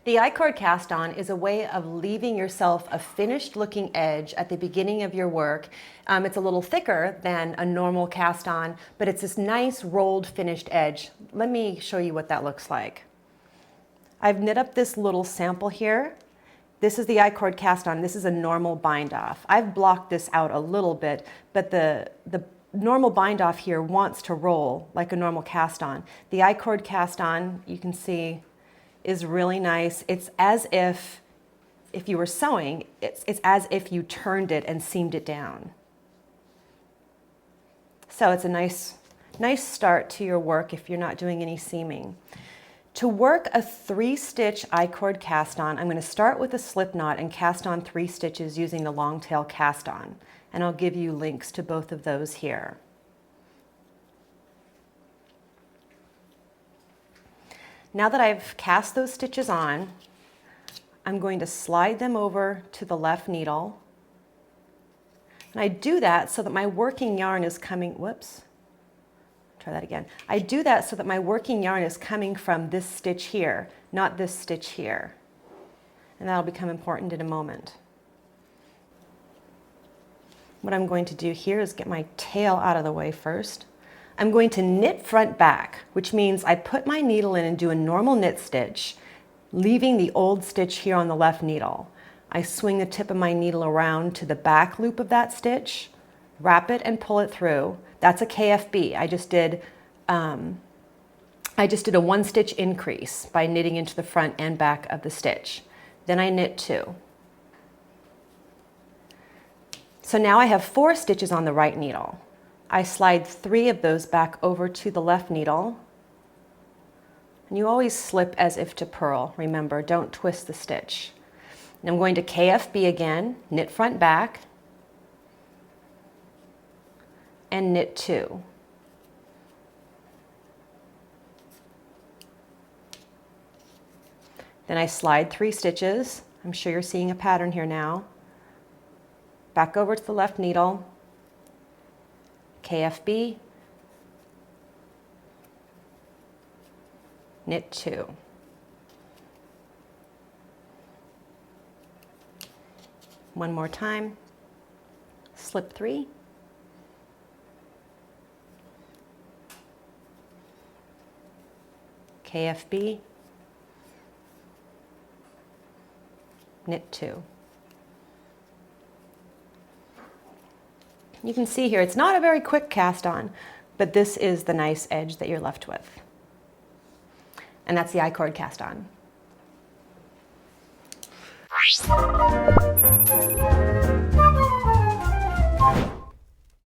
The icord cast on is a way of leaving yourself a finished looking edge at the beginning of your work. It's a little thicker than a normal cast on, but it's this nice rolled finished edge. Let me show you what that looks like. I've knit up this little sample here. This is the icord cast on. This is a normal bind off. I've blocked this out a little bit, but the normal bind off here wants to roll like a normal cast on. The icord cast on, you can see, is really nice. It's as if you were sewing, it's as if you turned it and seamed it down. So it's a nice start to your work if you're not doing any seaming. To work a 3-stitch I-cord cast on, I'm going to start with a slip knot and cast on 3 stitches using the long tail cast on. And I'll give you links to both of those here. Now that I've cast those stitches on, I'm going to slide them over to the left needle. And I do that so that my working yarn is coming, whoops, try that again. I do that so that my working yarn is coming from this stitch here, not this stitch here. And that'll become important in a moment. What I'm going to do here is get my tail out of the way first. I'm going to knit front back, which means I put my needle in and do a normal knit stitch, leaving the old stitch here on the left needle. I swing the tip of my needle around to the back loop of that stitch, wrap it and pull it through. That's a KFB. I just did a 1-stitch increase by knitting into the front and back of the stitch. Then I knit 2. So now I have 4 stitches on the right needle. I slide 3 of those back over to the left needle. And you always slip as if to purl. Remember, don't twist the stitch. And I'm going to KFB again, knit front back, and knit 2. Then I slide 3 stitches. I'm sure you're seeing a pattern here now. Back over to the left needle, KFB, knit 2. One more time, slip 3, KFB, knit 2. You can see here, it's not a very quick cast on, but this is the nice edge that you're left with. And that's the I-cord cast on.